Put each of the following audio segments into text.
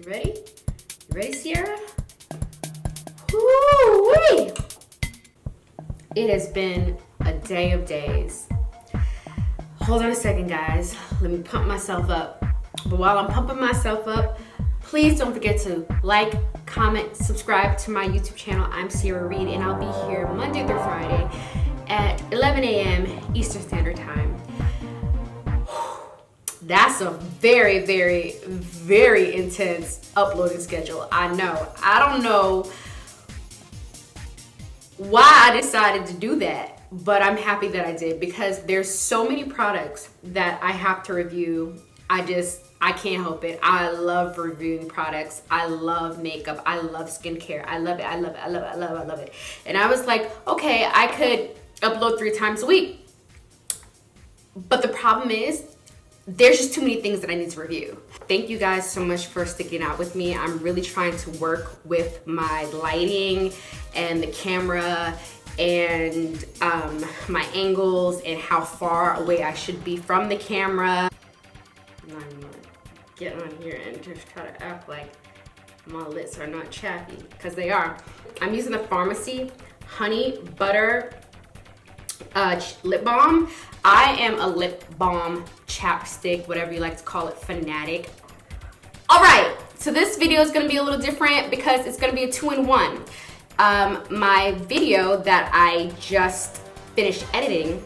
You ready? You ready, Sierra? Woo-wee! It has been a day of days. Hold on a second, guys. Let me pump myself up. But while I'm pumping myself up, please don't forget to like, comment, subscribe to my YouTube channel. I'm Sierra Reed, and I'll be here Monday through Friday at 11 a.m. Eastern Standard Time. That's a very, very, very intense uploading schedule. I know. I don't know why I decided to do that, but I'm happy that I did because there's so many products that I have to review. I can't help it. I love reviewing products. I love makeup. I love skincare. I love it. I love it. I love it. I love it. I love it. And I was like, okay, I could upload 3 times a week. But the problem is, there's just too many things that I need to review. Thank you guys so much for sticking out with me. I'm really trying to work with my lighting and the camera and my angles and how far away I should be from the camera. I'm not even gonna get on here and just try to act like my lips are not chappy, because they are. I'm using the Pharmacy Honey Butter lip balm. I am a lip balm chapstick, whatever you like to call it, fanatic. All right, so this video is gonna be a little different because it's gonna be a 2-in-1. My video that I just finished editing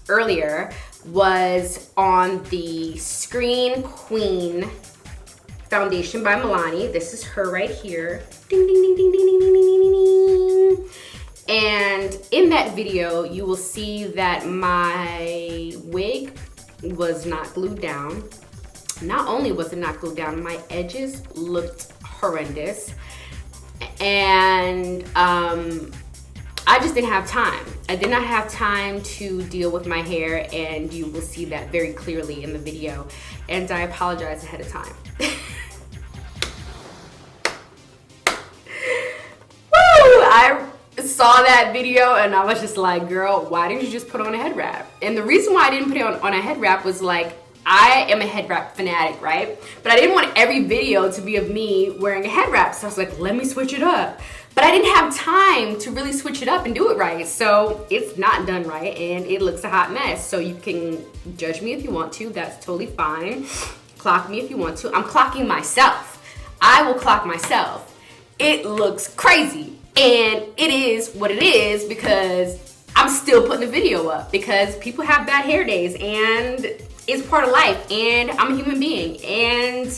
earlier was on the Screen Queen Foundation by Milani. This is her right here. Ding, ding, ding, ding, ding, ding, ding, ding, ding, ding. And in that video, you will see that my wig was not glued down. Not only was it not glued down, my edges looked horrendous. And I just didn't have time. I did not have time to deal with my hair, and you will see that very clearly in the video. And I apologize ahead of time. I saw that video and I was just like, girl, why didn't you just put on a head wrap? And the reason why I didn't put it on a head wrap was like, I am a head wrap fanatic, right? But I didn't want every video to be of me wearing a head wrap. So I was like, let me switch it up. But I didn't have time to really switch it up and do it right. So it's not done right and it looks a hot mess. So you can judge me if you want to, that's totally fine. Clock me if you want to. I'm clocking myself. I will clock myself. It looks crazy. And it is what it is because I'm still putting the video up because people have bad hair days and it's part of life and I'm a human being and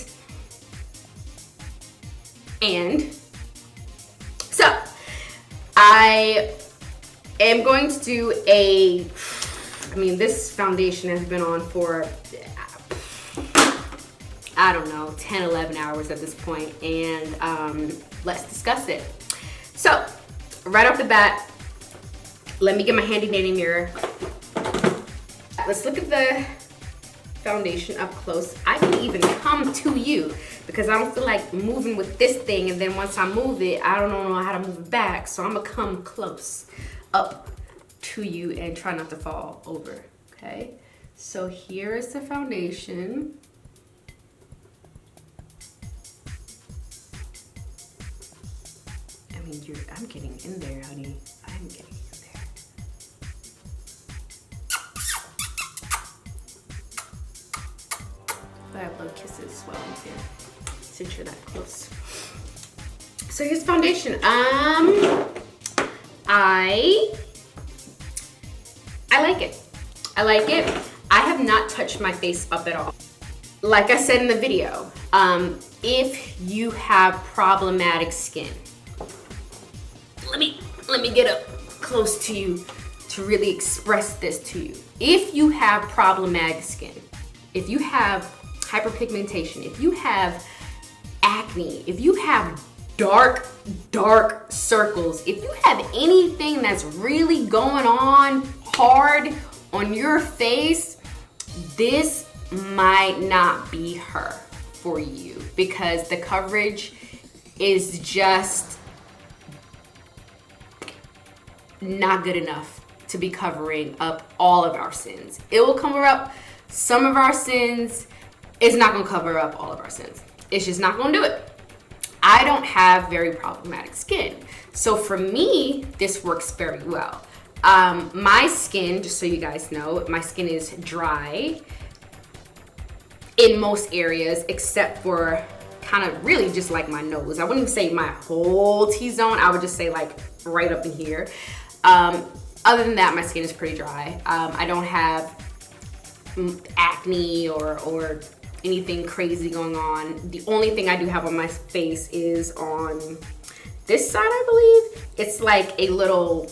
so I am going to do this foundation has been on for, I don't know, 10, 11 hours at this point, and let's discuss it. So, right off the bat, let me get my handy dandy mirror. Let's look at the foundation up close. I can even come to you because I don't feel like moving with this thing, and then once I move it, I don't know how to move it back. So I'm gonna come close up to you and try not to fall over, okay? So here is the foundation. I'm getting in there, honey. I'm getting in there. I have little kisses swelling here, since you're that close. So here's the foundation. I like it. I like it. I have not touched my face up at all. Like I said in the video, if you have problematic skin, let me get up close to you to really express this to you. If you have problematic skin, if you have hyperpigmentation, if you have acne, if you have dark circles, if you have anything that's really going on hard on your face, this might not be her for you because the coverage is just not good enough to be covering up all of our sins. It will cover up some of our sins. It's not gonna cover up all of our sins. It's just not gonna do it. I don't have very problematic skin. So for me, this works very well. My skin, just so you guys know, my skin is dry in most areas except for kind of really just like my nose. I wouldn't even say my whole T-zone. I would just say like right up in here. Other than that, my skin is pretty dry. I don't have acne or anything crazy going on. The only thing I do have on my face is on this side, I believe. It's like a little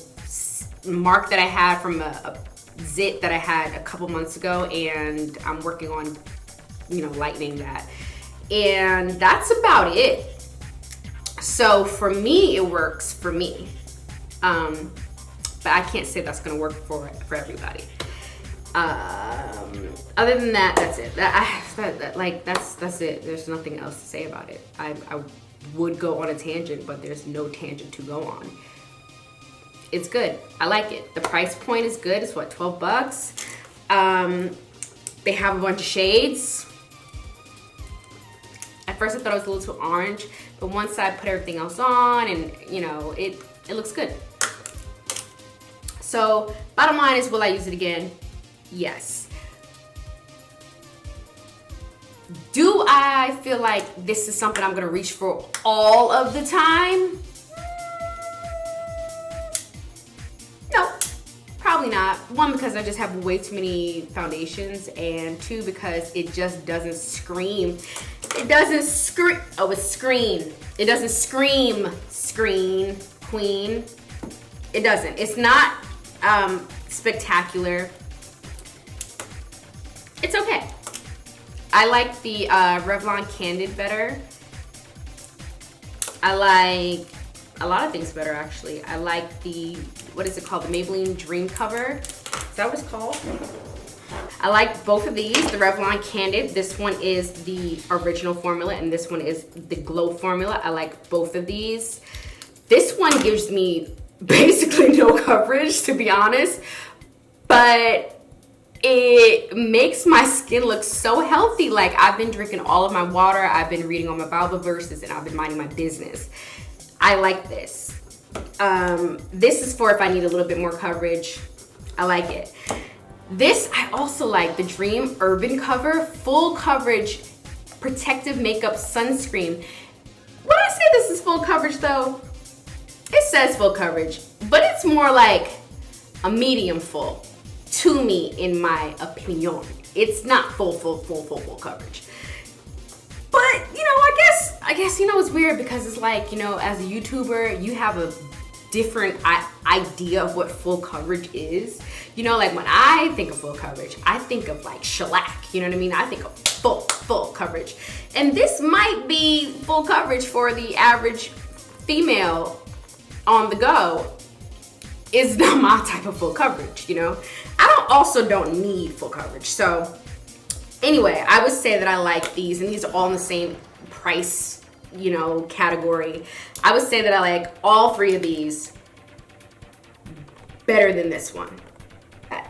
mark that I had from a zit that I had a couple months ago, and I'm working on, you know, lightening that. And that's about it. So for me, it works for me. But I can't say that's gonna work for everybody. Other than that, that's it. That's it. There's nothing else to say about it. I would go on a tangent, but there's no tangent to go on. It's good. I like it. The price point is good. It's what, 12 bucks? They have a bunch of shades. At first I thought it was a little too orange, but once I put everything else on and, you know, it looks good. So bottom line is, will I use it again? Yes. Do I feel like this is something I'm gonna reach for all of the time? No, probably not. One, because I just have way too many foundations, and two, because it just doesn't scream. It doesn't scream. Oh, it's screen. It doesn't scream Screen Queen. It doesn't. It's not spectacular. It's okay. I like the Revlon Candid better. I like a lot of things better, actually. I like the, what is it called? The Maybelline Dream Cover. Is that what it's called? I like both of these, the Revlon Candid. This one is the original formula, and this one is the Glow formula. I like both of these. This one gives me basically no coverage, to be honest, but it makes my skin look so healthy. Like, I've been drinking all of my water, I've been reading all my Bible verses, and I've been minding my business. I like this. This is for if I need a little bit more coverage. I like it. This, I also like the Dream Urban Cover, full coverage, protective makeup sunscreen. When I say this is full coverage though, it says full coverage, but it's more like a medium full to me, in my opinion. It's not full coverage. But, you know, I guess, you know, it's weird because it's like, you know, as a YouTuber, you have a different idea of what full coverage is. You know, like when I think of full coverage, I think of like shellac, you know what I mean? I think of full coverage. And this might be full coverage for the average female on the go. Is not my type of full coverage, you know? I also don't need full coverage. So anyway, I would say that I like these, and these are all in the same price, you know, category. I would say that I like all three of these better than this one.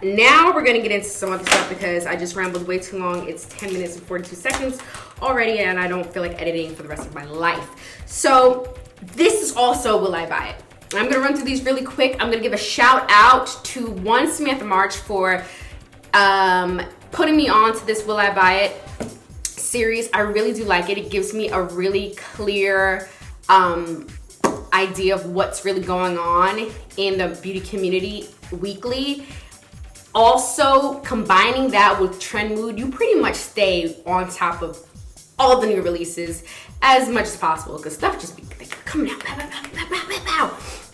Now we're gonna get into some other stuff because I just rambled way too long. It's 10 minutes and 42 seconds already, and I don't feel like editing for the rest of my life. So this is also Will I Buy It? I'm gonna run through these really quick. I'm gonna give a shout out to one Samantha March for putting me on to this Will I Buy It series. I really do like it. It gives me a really clear idea of what's really going on in the beauty community weekly. Also, combining that with Trendmood, you pretty much stay on top of all the new releases as much as possible, because stuff just be coming out.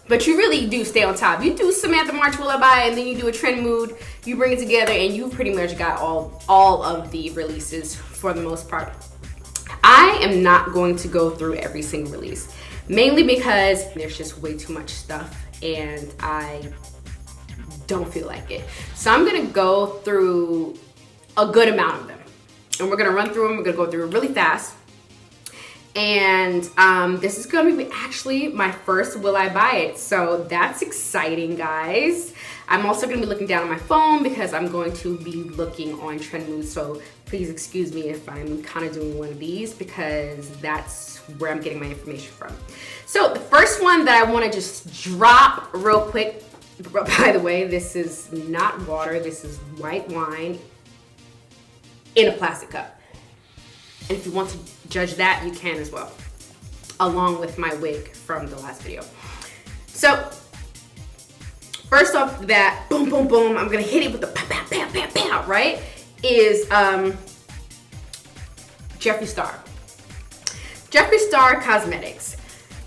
But you really do stay on top. You do Samantha March Will I Buy, and then you do a Trendmood. You bring it together, and you pretty much got all of the releases for the most part. I am not going to go through every single release, mainly because there's just way too much stuff, and I don't feel like it. So I'm gonna go through a good amount of them, and we're gonna run through them. We're gonna go through it really fast. And this is gonna be actually my first Will I Buy It, so that's exciting, guys. I'm also going to be looking down on my phone because I'm going to be looking on Trendmood. So please excuse me if I'm kind of doing one of these because that's where I'm getting my information from. So the first one that I want to just drop real quick, by the way, this is not water, this is white wine in a plastic cup. And if you want to judge that, you can as well, along with my wig from the last video. So first off that, boom, boom, boom, I'm gonna hit it with the pow, pow, pow, pow, pow, right? Is Jeffree Star. Jeffree Star Cosmetics.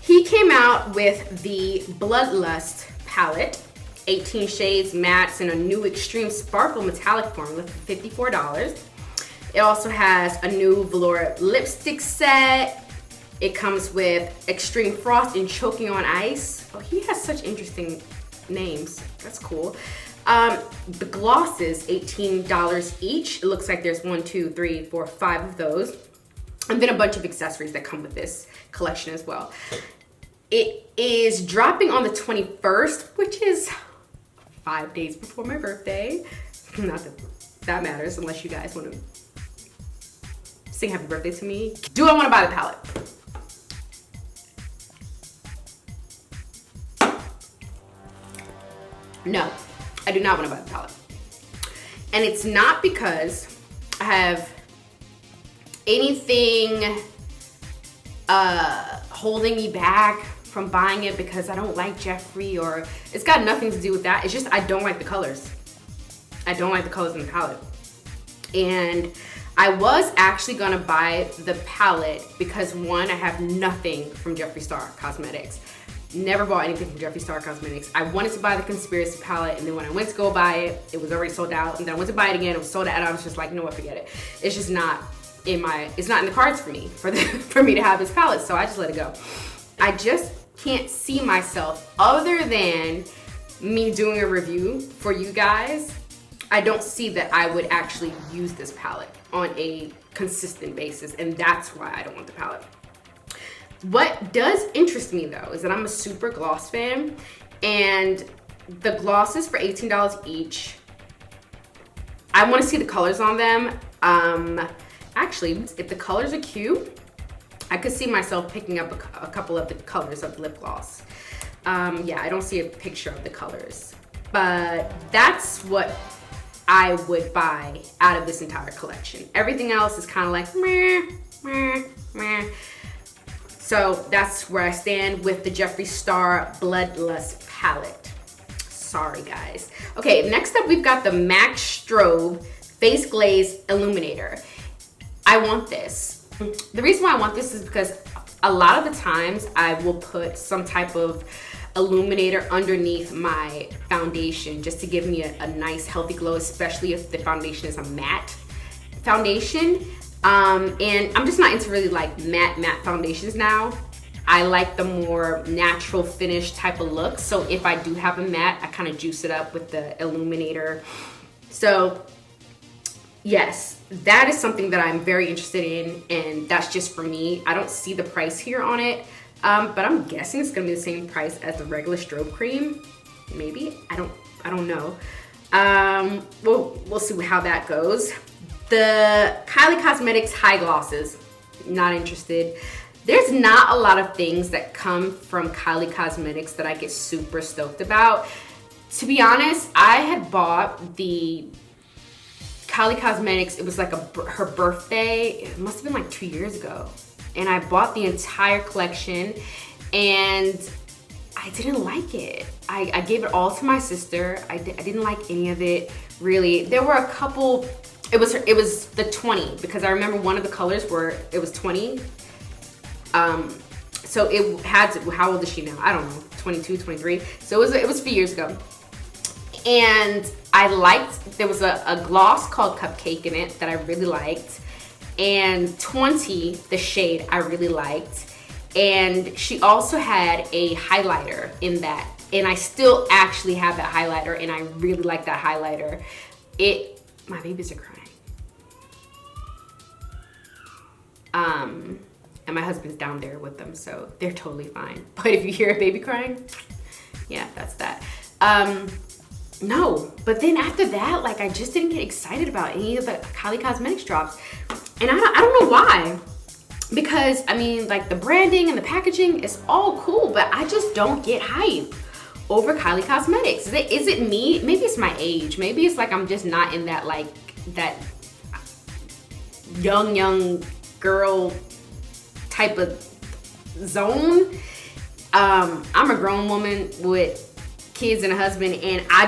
He came out with the Bloodlust palette, 18 shades mattes in a new extreme sparkle metallic formula for $54. It also has a new velour lipstick set. It comes with Extreme Frost and Choking on Ice. Oh, he has such interesting names. That's cool. The glosses, $18 each. It looks like there's 1, 2, 3, 4, 5 of those. And then a bunch of accessories that come with this collection as well. It is dropping on the 21st, which is 5 days before my birthday. Not that that matters unless you guys want to sing happy birthday to me. Do I want to buy the palette? No, I do not want to buy the palette. And it's not because I have anything holding me back from buying it because I don't like Jeffree, or it's got nothing to do with that. It's just I don't like the colors. I don't like the colors in the palette. And I was actually gonna buy the palette because one, I have nothing from Jeffree Star Cosmetics. Never bought anything from Jeffree Star Cosmetics. I wanted to buy the Conspiracy palette, and then when I went to go buy it, it was already sold out. And then I went to buy it again, it was sold out, and I was just like, you know what, forget it. It's just not in my, it's not in the cards for me, for me to have this palette, so I just let it go. I just can't see myself, other than me doing a review for you guys, I don't see that I would actually use this palette on a consistent basis, and that's why I don't want the palette. What does interest me though is that I'm a super gloss fan, and the glosses for $18 each, I want to see the colors on them. Actually, if the colors are cute, I could see myself picking up a couple of the colors of lip gloss. Yeah, I don't see a picture of the colors, but that's what I would buy out of this entire collection. Everything else is kind of like meh, meh, meh. So that's where I stand with the Jeffree Star Bloodlust palette. Sorry guys. Okay, next up we've got the MAC Strobe Face Glaze Illuminator. I want this. The reason why I want this is because a lot of the times I will put some type of illuminator underneath my foundation just to give me a nice healthy glow, especially if the foundation is a matte foundation. And I'm just not into really like matte foundations now. I like the more natural finish type of look. So if I do have a matte, I kind of juice it up with the illuminator. So yes, that is something that I'm very interested in, and that's just for me. I don't see the price here on it, but I'm guessing it's gonna be the same price as the regular strobe cream. Maybe, I don't know. We'll see how that goes. The Kylie Cosmetics High Glosses, not interested. There's not a lot of things that come from Kylie Cosmetics that I get super stoked about. To be honest, I had bought the Kylie Cosmetics, it was like her birthday, it must have been like 2 years ago. And I bought the entire collection and I didn't like it. I gave it all to my sister. I didn't like any of it, really. There were a couple, it was the 20, because I remember one of the colors it was 20. So it had to, how old is she now? I don't know, 22, 23. So it was a few years ago. And I liked, there was a gloss called Cupcake in it that I really liked. And 20, the shade, I really liked. And she also had a highlighter in that. And I still actually have that highlighter, and I really like that highlighter. My babies are crying. And my husband's down there with them, so they're totally fine. But if you hear a baby crying, yeah, that's that. no. But then after that, like, I just didn't get excited about any of the Kylie Cosmetics drops. And I don't know why. Because, I mean, like, the branding and the packaging is all cool, but I just don't get hype over Kylie Cosmetics. Is it me? Maybe it's my age. Maybe it's like I'm just not in that, like, that young girl type of zone. I'm a grown woman with kids and a husband, and I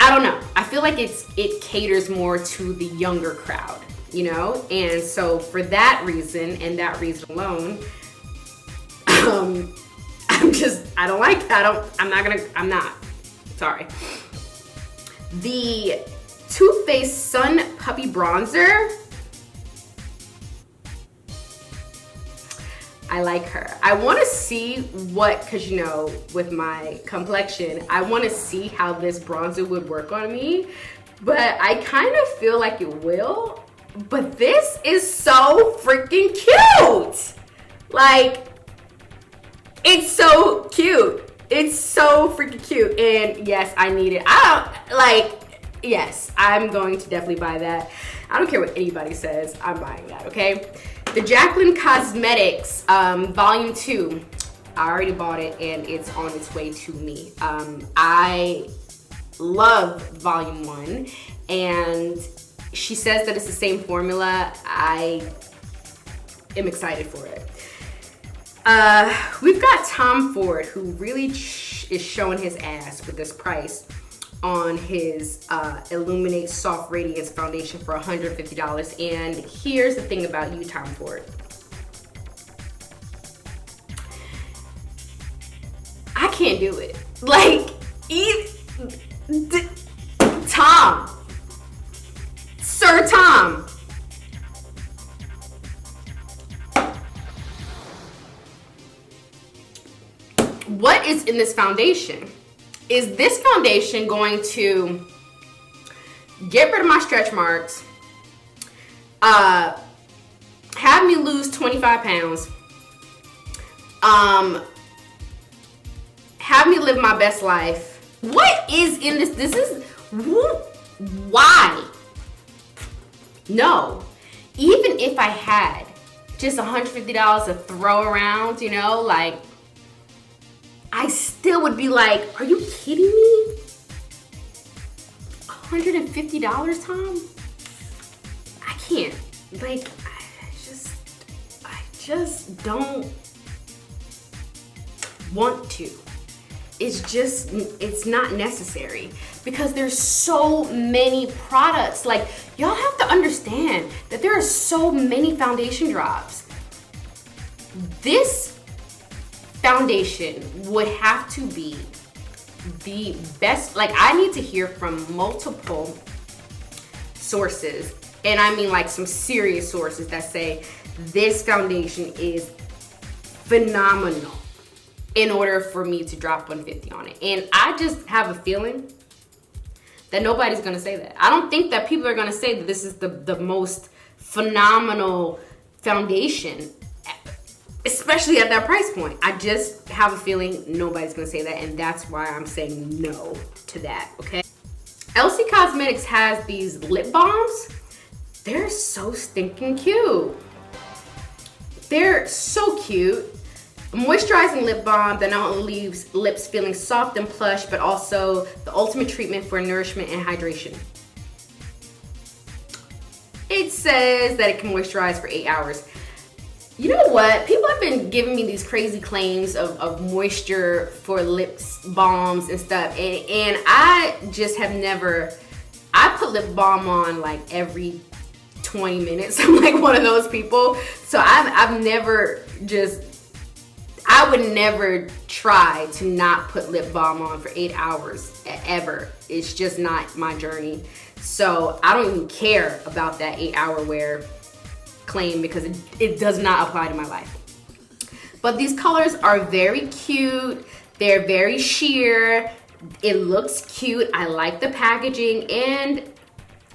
don't know. I feel like it caters more to the younger crowd, you know? And so for that reason, and that reason alone, I don't like that. I'm not. Sorry. The Too Faced Sun Puppy Bronzer. I like her. I want to see because you know, with my complexion, I want to see how this bronzer would work on me, but I kind of feel like it will. But this is so freaking cute. Like, it's so cute. It's so freaking cute. And yes, I need it. Yes, I'm going to definitely buy that. I don't care what anybody says. I'm buying that, okay? The Jaclyn Cosmetics Volume 2. I already bought it and it's on its way to me. I love Volume 1 and she says that it's the same formula. I am excited for it. We've got Tom Ford, who really is showing his ass with this price on his Illuminate Soft Radiance Foundation for $150. And here's the thing about you, Tom Ford. I can't do it. Like, Tom. Sir Tom. What is in this foundation? Is this foundation going to get rid of my stretch marks, have me lose 25 pounds, have me live my best life? What is in this? This is, why? No. Even if I had just $150 to throw around, you know, like, I still would be like, are you kidding me? $150, Tom? I can't. Like, I just don't want to. It's not necessary because there's so many products. Like, y'all have to understand that there are so many foundation drops. This foundation would have to be the best. Like, I need to hear from multiple sources, and I mean like some serious sources that say this foundation is phenomenal in order for me to drop $150 on it. And I just have a feeling that nobody's gonna say that. I don't think that people are gonna say that this is the most phenomenal foundation, especially at that price point. I just have a feeling nobody's gonna say that, and that's why I'm saying no to that, okay? Elyse Cosmetics has these lip balms. They're so stinking cute. They're so cute. A moisturizing lip balm that not only leaves lips feeling soft and plush, but also the ultimate treatment for nourishment and hydration. It says that it can moisturize for 8 hours. You know what? People have been giving me these crazy claims of moisture for lips balms and stuff. And I just have never, I put lip balm on like every 20 minutes. I'm like one of those people. So I've never I would never try to not put lip balm on for 8 hours ever. It's just not my journey. So I don't even care about that 8-hour wear claim because it does not apply to my life. But these colors are very cute. They're very sheer. It looks cute. I like the packaging, and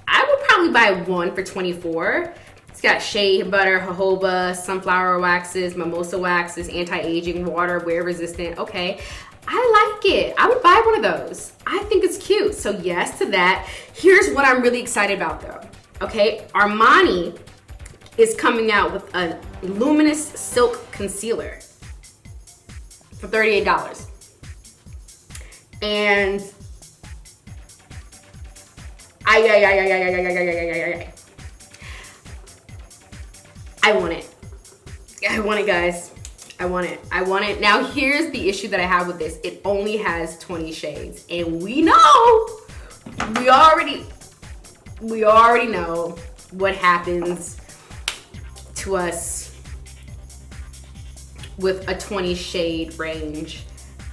I would probably buy one for $24. It's got shea butter, jojoba, sunflower waxes, mimosa waxes, anti-aging, water, wear resistant. Okay, I like it. I would buy one of those. I think it's cute. So yes to that. Here's what I'm really excited about though. Okay, Armani is coming out with a luminous silk concealer for $38. And I want it. I want it, guys. I want it. I want it. Now, here's the issue that I have with this. It only has 20 shades. And we know, we already know what happens to us with a 20 shade range.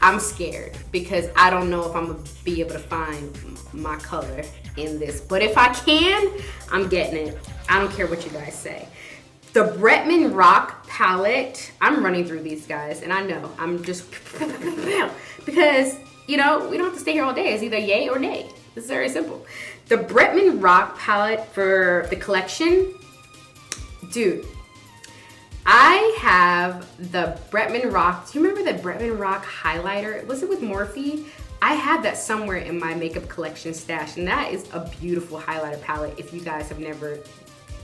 I'm scared because I don't know if I'm gonna be able to find my color in this. But if I can, I'm getting it. I don't care what you guys say. The Bretman Rock palette, I'm running through these guys, and I know I'm just because, you know, we don't have to stay here all day. It's either yay or nay. It's very simple. The Bretman Rock palette for the collection, dude, I have the Bretman Rock. Do you remember the Bretman Rock highlighter? Was it with Morphe? I have that somewhere in my makeup collection stash, and that is a beautiful highlighter palette. If you guys have never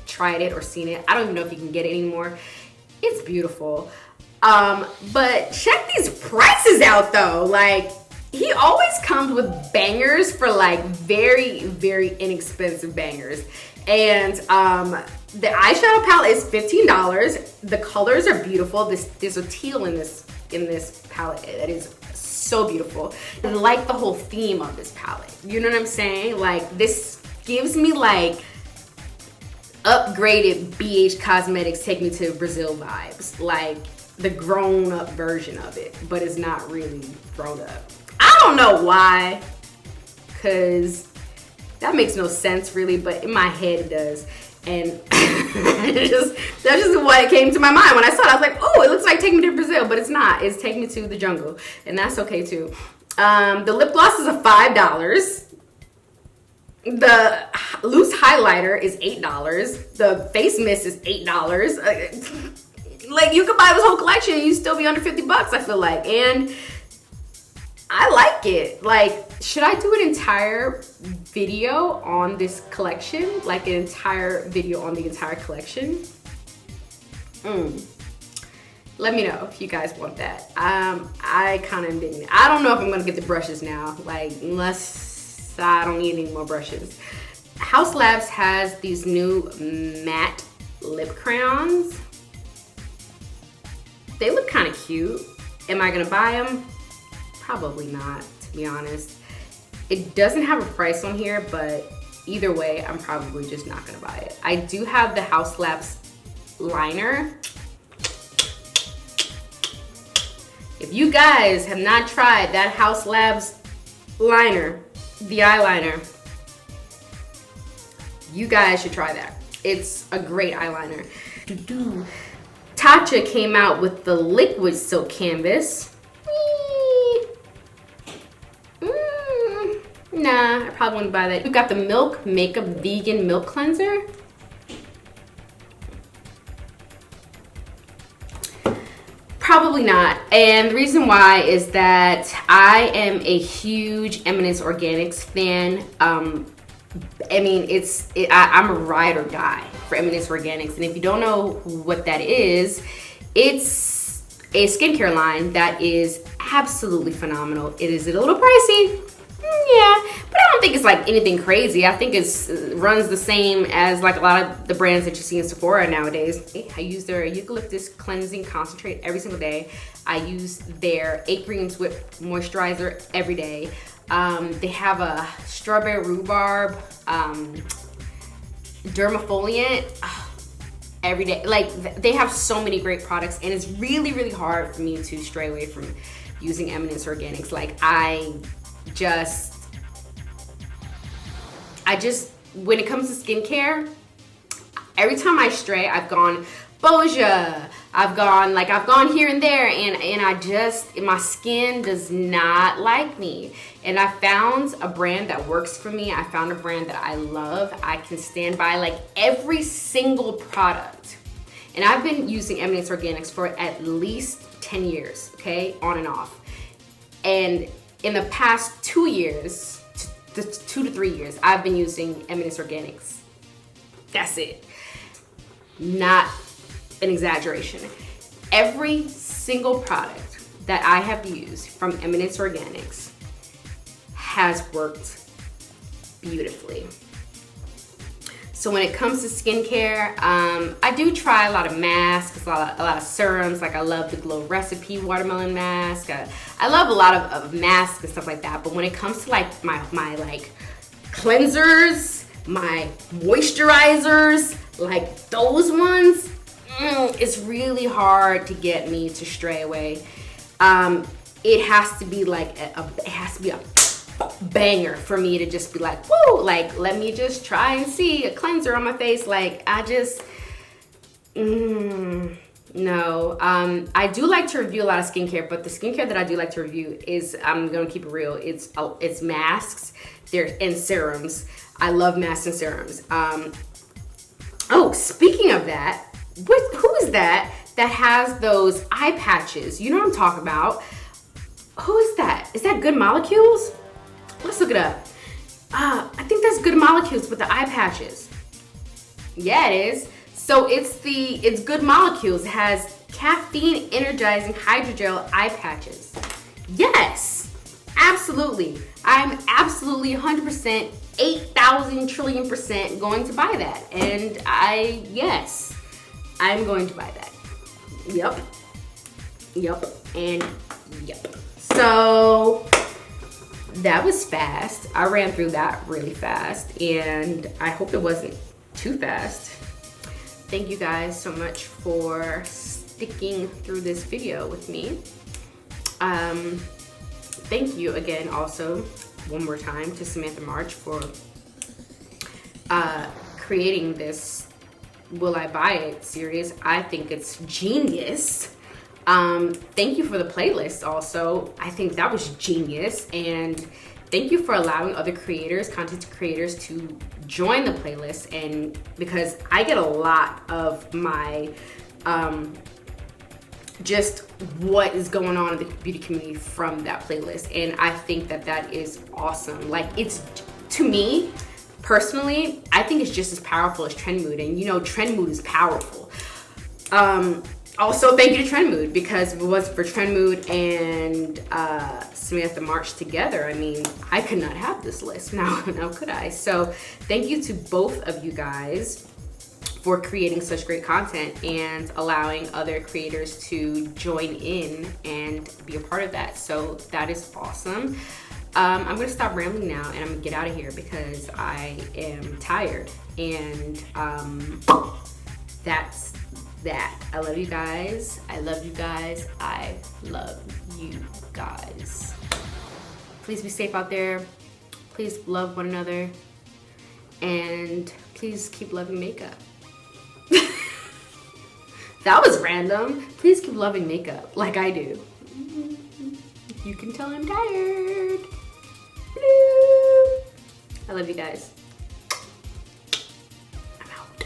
tried it or seen it, I don't even know if you can get it anymore. It's beautiful. But check these prices out though. Like, he always comes with bangers for like very, very inexpensive bangers. And the eyeshadow palette is $15. The colors are beautiful. There's a teal in this palette that is so beautiful. I like the whole theme of this palette. You know what I'm saying? Like, this gives me like upgraded BH Cosmetics Take Me to Brazil vibes. Like the grown up version of it, but it's not really grown up. I don't know why, cause that makes no sense really, but in my head it does. And that's just what came to my mind when I saw it. I was like, oh, it looks like Take Me to Brazil, but it's not. It's Take Me to the Jungle, and that's okay too. The lip gloss is $5. The loose highlighter is $8. The face mist is $8. Like, you could buy this whole collection and you still be under 50 bucks, I feel like. And I like it. Like, should I do an entire video on this collection? Like an entire video on the entire collection? Let me know if you guys want that. I kind of am digging it. I don't know if I'm gonna get the brushes now, like, unless I don't need any more brushes. Haus Labs has these new matte lip crayons. They look kind of cute. Am I gonna buy them? Probably not, to be honest. It doesn't have a price on here, but either way, I'm probably just not gonna buy it. I do have the Haus Labs liner. If you guys have not tried that Haus Labs liner, the eyeliner, you guys should try that. It's a great eyeliner. Tatcha came out with the liquid silk canvas. Nah, I probably wouldn't buy that. We've got the Milk Makeup Vegan Milk Cleanser. Probably not. And the reason why is that I am a huge Eminence Organics fan. I mean, I'm a ride or die for Eminence Organics. And if you don't know what that is, it's a skincare line that is absolutely phenomenal. It is a little pricey. Yeah, but I don't think it's like anything crazy. I think it runs the same as like a lot of the brands that you see in Sephora nowadays. I use their eucalyptus cleansing concentrate every single day. I use their 8 Greens Whip moisturizer every day. They have a strawberry rhubarb dermafoliant every day. Like, they have so many great products, and it's really, really hard for me to stray away from using Eminence Organics. Like, I just, when it comes to skincare, every time I stray, I've gone Boja, I've gone here and there, and my skin does not like me. And I found a brand that works for me. I found a brand that I love. I can stand by like every single product. And I've been using Eminence Organics for at least 10 years, okay, on and off. And in the past 2 years, 2 to 3 years, I've been using Eminence Organics. That's it. Not an exaggeration. Every single product that I have used from Eminence Organics has worked beautifully. So when it comes to skincare, I do try a lot of masks, a lot of serums. Like I love the Glow Recipe watermelon mask. I love a lot of masks and stuff like that. But when it comes to like my like cleansers, my moisturizers, like those ones, it's really hard to get me to stray away. It has to be like it has to be a banger for me to just be like, woo, like let me just try and see a cleanser on my face. Like I just no. I do like to review a lot of skincare, but the skincare that I do like to review is, I'm gonna keep it real, it's masks and serums. I love masks and serums. Oh, speaking of that, who is that has those eye patches? You know what I'm talking about. Who is that? Is that Good Molecules? Let's look it up. I think that's Good Molecules with the eye patches. Yeah, it is. So it's Good Molecules. It has caffeine energizing hydrogel eye patches. Yes, absolutely. I'm absolutely 100%, 8,000 trillion % going to buy that. And yes, I'm going to buy that. Yep, and yep. So that was fast. I ran through that really fast, and I hope it wasn't too fast. Thank you guys so much for sticking through this video with me. Thank you again also, one more time, to Samantha March for creating this Will I Buy It series. I think it's genius. Thank you for the playlist also. I think that was genius. And thank you for allowing other creators, content creators, to join the playlist. And because I get a lot of my just what is going on in the beauty community from that playlist, and I think that is awesome. Like, it's, to me personally, I think it's just as powerful as Trendmood, and you know Trendmood is powerful. Also, thank you to Trendmood, because if it wasn't for Trendmood and Samantha March together, I mean, I could not have this list now could I? So thank you to both of you guys for creating such great content and allowing other creators to join in and be a part of that. So that is awesome. I'm gonna stop rambling now and I'm gonna get out of here because I am tired, and that's that. I love you guys. I love you guys. I love you guys. Please be safe out there. Please love one another, and please keep loving makeup. That was random. Please keep loving makeup like I do. You can tell I'm tired. I love you guys. I'm out.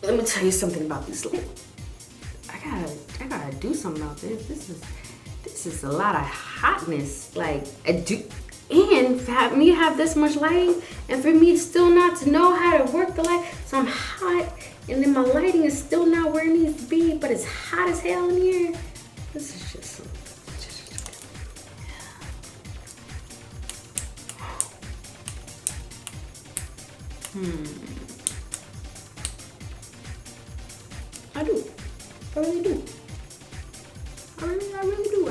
Let me tell you something about these lips. I gotta do something about this. This is a lot of hotness. Like, and for me to have this much lighting, and for me still not to know how to work the light, so I'm hot, and then my lighting is still not where it needs to be, but it's hot as hell in here. This is just I do. I really do. I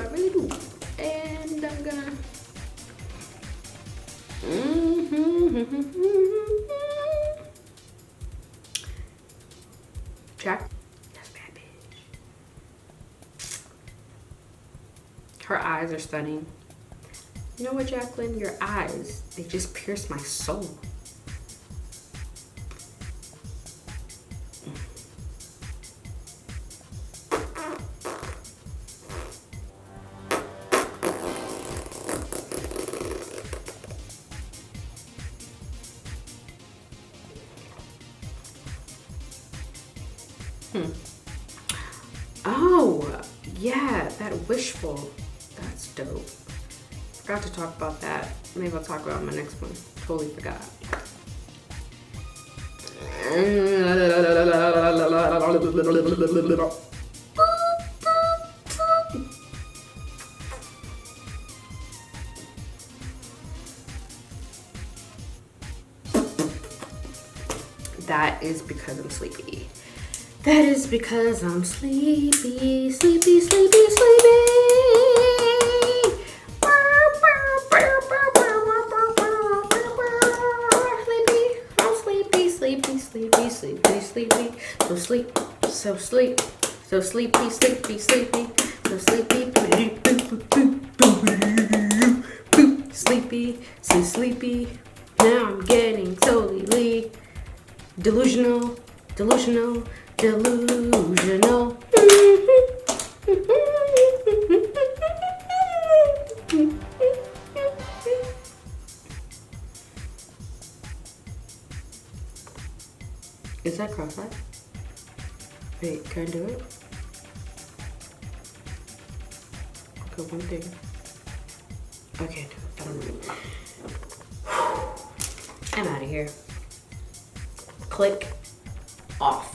really do. And I'm gonna Jack. That's bad bitch. Her eyes are stunning. You know what, Jaclyn? Your eyes, they just pierce my soul. Oh, yeah, that Wishful. That's dope. Forgot to talk about that. Maybe I'll talk about my next one. Totally forgot. That is because I'm sleepy. That is because I'm sleepy, sleepy, sleepy, sleepy. Sleepy, sleepy, sleepy, sleepy. So sleep, so sleep, so sleepy, sleepy, sleepy, so sleepy, sleepy, so sleepy. Now I'm getting totally delusional, delusional, delusional. Is that cross-eyed? Wait, can I do it? Okay, one thing. Okay, I don't know. I'm out of here. Click off.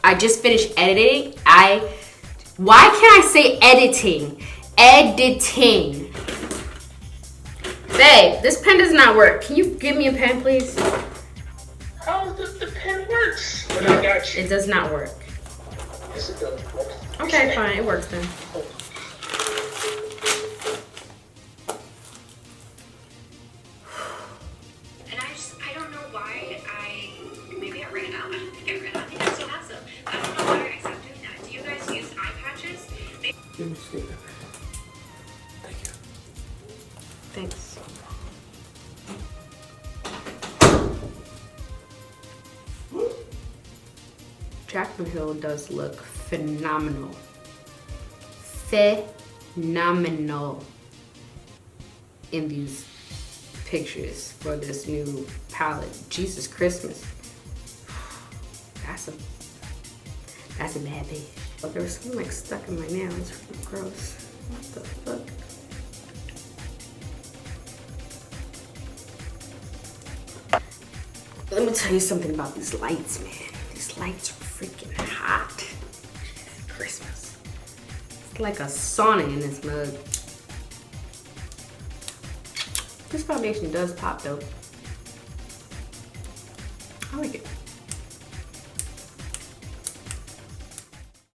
I just finished editing. Why can't I say editing? Editing. Babe, this pen does not work. Can you give me a pen, please? Oh, the pen works. But I got you. It does not work. Yes, it does. Okay, fine. It works then. And I don't know why maybe I ran out. I don't think I ran out. I think I still have some. I don't know why I stopped doing that. Do you guys use eye patches? Let me see. Thank you. Thanks. Jaclyn Hill does look phenomenal. Phenomenal in these pictures for this new palette. Jesus Christmas. That's a bad bitch. But there was something like stuck in my nail. It's really gross. What the fuck? Let me tell you something about these lights, man. These lights are freaking hot. Christmas. It's like a sauna in this mug. This foundation does pop though. I like it.